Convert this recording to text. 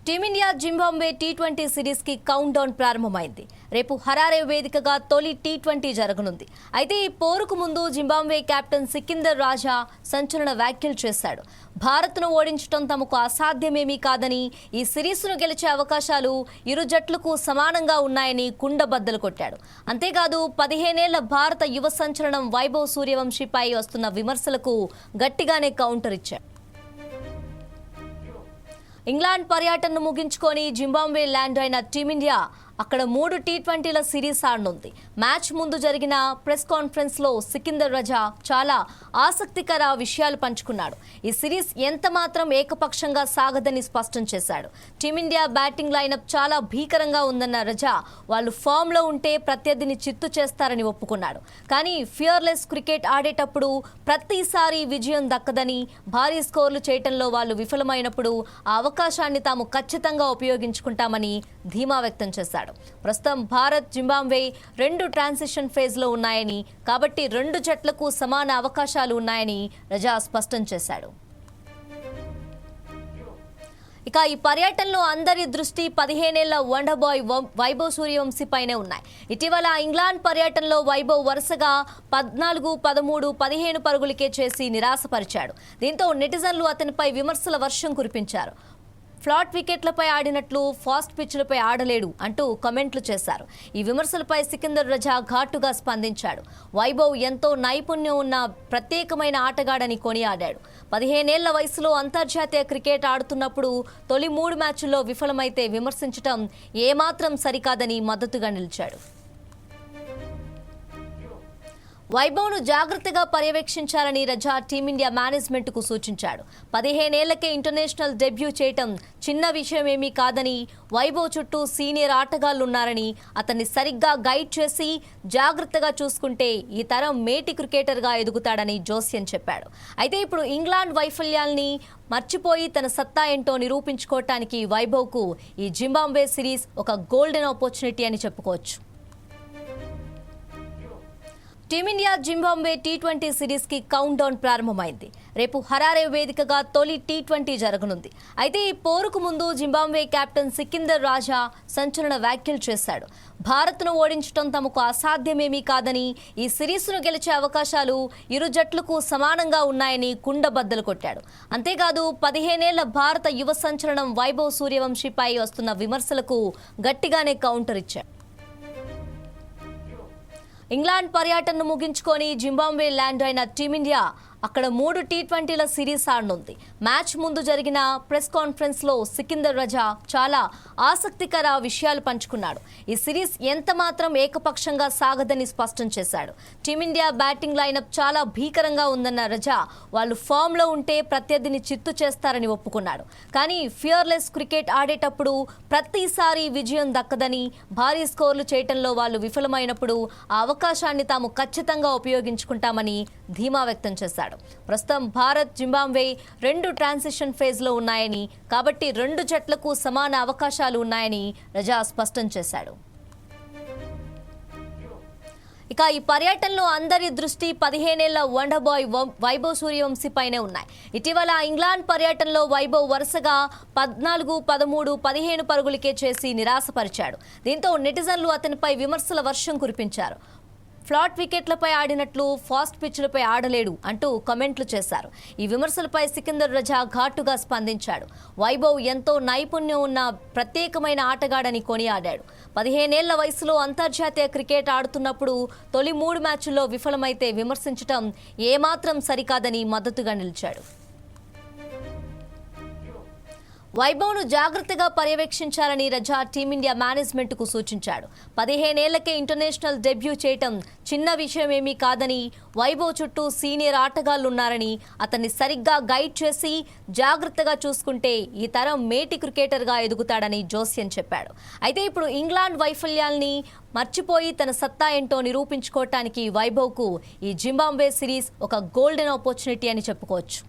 Team India Zimbabwe T20 series కి count down ప్రారంభమైంది. రేపు హరారే వేదికగా తొలి టీ20 జరగనుంది. అయితే ఈ పోరుకు ముందు జింబాబ్వే కెప్టెన్ సికిందర్ రాజా సంచలన వ్యాఖ్యలు చేశాడు. భారత్ను ఓడించడం తమకు అసాధ్యమేమీ కాదని, ఈ సిరీస్ను గెలిచే అవకాశాలు ఇరు జట్లకు సమానంగా ఉన్నాయని కుండబద్దలు కొట్టాడు. అంతేకాదు 15 ఏళ్ల భారత యువ సంచలనం వైభవ్ సూర్యవంశీపై వస్తున్న విమర్శలకు గట్టిగానే కౌంటర్ ఇచ్చాడు. ఇంగ్లాండ్ పర్యటనను ముగించుకొని జింబాబ్వే ల్యాండ్ అయిన టీమిండియా అక్కడ 3 టీ20ల సిరీస్ ఆడనుంది. మ్యాచ్ ముందు జరిగిన ప్రెస్ కాన్ఫరెన్స్ లో సికిందర్ రజా చాలా ఆసక్తికర విషయాలు పంచుకున్నాడు. ఈ సిరీస్ ఎంత మాత్రం ఏకపక్షంగా సాగదని స్పష్టం చేశాడు. టీమిండియా బ్యాటింగ్ లైనప్ చాలా భీకరంగా ఉందన్న రజా వాళ్ళు ఫామ్ లో ఉంటే ప్రత్యర్థిని చిత్తు చేస్తారని ఒప్పుకున్నాడు. కానీ ఫియర్లెస్ క్రికెట్ ఆడేటప్పుడు ప్రతిసారి విజయం దక్కదని, భారీ స్కోర్లు చేయటంలో వాళ్ళు విఫలమైనప్పుడు ఆ అవకాశాన్ని తాము ఖచ్చితంగా ఉపయోగించుకుంటామని ధీమా వ్యక్తం చేశాడు. ప్రస్తుతం భారత్, జింబాబ్వే 2 ట్రాన్సిషన్ ఫేజ్ లో ఉన్నాయని, కాబట్టి 2 జట్లకు సమాన అవకాశాలు ఉన్నాయని రజా స్పష్టం చేశాడు. ఇక ఈ పర్యటనలో అందరి దృష్టి 15 ఏళ్ల వండర్ బాయ్ వైభవ్ సూర్యవంశీపైనే ఉన్నాయి. ఇటీవల ఇంగ్లాండ్ పర్యటనలో వైభవ్ వరుసగా 14, 13, 15 పరుగులకే చేసి నిరాశపరిచాడు. దీంతో నెటిజన్లు అతనిపై విమర్శల వర్షం కురిపించారు. ఫ్లాట్ వికెట్లపై ఆడినట్లు ఫాస్ట్ పిచ్లపై ఆడలేడు అంటూ కామెంట్లు చేశారు. ఈ విమర్శలపై సికిందర్ రజా ఘాటుగా స్పందించాడు. వైభవ్ ఎంతో నైపుణ్యం ఉన్న ప్రత్యేకమైన ఆటగాడని కొనియాడాడు. 15 ఏళ్ల వయసులో అంతర్జాతీయ క్రికెట్ ఆడుతున్నప్పుడు తొలి 3 మ్యాచ్ల్లో విఫలమైతే విమర్శించడం ఏమాత్రం సరికాదని మద్దతుగా నిలిచాడు. వైభవ్ను జాగ్రత్తగా పర్యవేక్షించాలని రజా టీమిండియా మేనేజ్మెంట్కు సూచించాడు. 15 ఏళ్లకే ఇంటర్నేషనల్ డెబ్యూ చేయటం చిన్న విషయమేమీ కాదని, వైభవ్ చుట్టూ సీనియర్ ఆటగాళ్లున్నారని, అతన్ని సరిగ్గా గైడ్ చేసి జాగ్రత్తగా చూసుకుంటే ఈ తరం మేటి క్రికెటర్గా ఎదుగుతాడని జోస్యం చెప్పాడు. అయితే ఇప్పుడు ఇంగ్లాండ్ వైఫల్యాల్ని మర్చిపోయి తన సత్తా ఏంటో నిరూపించుకోవటానికి వైభవ్కు ఈ జింబాబ్వే సిరీస్ ఒక గోల్డెన్ ఆపర్చునిటీ అని చెప్పుకోవచ్చు. టీమిండియా జింబాబ్వే టీ20 సిరీస్ కి కౌంట్ డౌన్ ప్రారంభమైంది. రేపు హరారే వేదికగా తొలి టీ20 జరగనుంది. అయితే ఈ పోరుకు ముందు జింబాబ్వే కెప్టెన్ సికిందర్ రాజా సంచలన వ్యాఖ్యలు చేశాడు. భారత్ను ఓడించడం తమకు అసాధ్యమేమీ కాదని, ఈ సిరీస్ను గెలిచే అవకాశాలు ఇరు జట్లకు సమానంగా ఉన్నాయని కుండబద్దలు కొట్టాడు. అంతేకాదు 15 ఏళ్ల భారత యువ సంచలనం వైభవ్ సూర్యవంశీపై వస్తున్న విమర్శలకు గట్టిగానే కౌంటర్ ఇచ్చాడు. ఇంగ్లాండ్ పర్యటనను ముగించుకొని జింబాబ్వే ల్యాండ్ అయిన టీమిండియా అక్కడ 3 టీ20ల సిరీస్ ఆడనుంది. మ్యాచ్ ముందు జరిగిన ప్రెస్ కాన్ఫరెన్స్ లో సికిందర్ రజా చాలా ఆసక్తికర విషయాలు పంచుకున్నాడు. ఈ సిరీస్ ఎంత మాత్రం ఏకపక్షంగా సాగదని స్పష్టం చేశాడు. టీమిండియా బ్యాటింగ్ లైనప్ చాలా భీకరంగా ఉందన్న రజా వాళ్ళు ఫామ్ లో ఉంటే ప్రత్యర్థిని చిత్తు చేస్తారని ఒప్పుకున్నాడు. కానీ ఫియర్లెస్ క్రికెట్ ఆడేటప్పుడు ప్రతిసారి విజయం దక్కదని, భారీ స్కోర్లు చేయటంలో వాళ్ళు విఫలమైనప్పుడు ఆ అవకాశాన్ని తాము ఖచ్చితంగా ఉపయోగించుకుంటామని ధీమా వ్యక్తం చేశాడు. ప్రస్తుతం భారత్, జింబాబ్వే 2 ట్రాన్సిషన్ ఫేజ్ లో ఉన్నాయని, కాబట్టి 2 జట్లకు సమాన అవకాశాలు ఉన్నాయని రజా స్పష్టం చేశాడు. ఇక ఈ పర్యటనలో అందరి దృష్టి 15 ఏళ్ల వండర్ బాయ్ వైభవ్ సూర్యవంశీపైనే ఉన్నాయి. ఇటీవల ఇంగ్లాండ్ పర్యటనలో వైభవ్ వరుసగా 14, 13, 15 పరుగులకే చేసి నిరాశపరిచాడు. దీంతో నెటిజన్లు అతనిపై విమర్శల వర్షం కురిపించారు. ఫ్లాట్ వికెట్లపై ఆడినట్లు ఫాస్ట్ పిచ్లపై ఆడలేడు అంటూ కామెంట్లు చేశారు. ఈ విమర్శలపై సికిందర్ రజా ఘాటుగా స్పందించాడు. వైభవ్ ఎంతో నైపుణ్యం ఉన్న ప్రత్యేకమైన ఆటగాడని కొనియాడాడు. 15 ఏళ్ల వయసులో అంతర్జాతీయ క్రికెట్ ఆడుతున్నప్పుడు తొలి 3 మ్యాచ్ల్లో విఫలమైతే విమర్శించడం ఏమాత్రం సరికాదని మద్దతుగా నిలిచాడు. వైభవ్ను జాగ్రత్తగా పర్యవేక్షించాలని రజా టీమిండియా మేనేజ్మెంట్కు సూచించాడు. 15 ఏళ్లకే ఇంటర్నేషనల్ డెబ్యూ చేయటం చిన్న విషయమేమీ కాదని, వైభవ్ చుట్టూ సీనియర్ ఆటగాళ్లున్నారని, అతన్ని సరిగ్గా గైడ్ చేసి జాగ్రత్తగా చూసుకుంటే ఈ తరం మేటి క్రికెటర్గా ఎదుగుతాడని జోస్యం చెప్పాడు. అయితే ఇప్పుడు ఇంగ్లాండ్ వైఫల్యాల్ని మర్చిపోయి తన సత్తా ఏంటో నిరూపించుకోవటానికి వైభవ్కు ఈ జింబాబ్వే సిరీస్ ఒక గోల్డెన్ ఆపర్చునిటీ అని చెప్పుకోవచ్చు.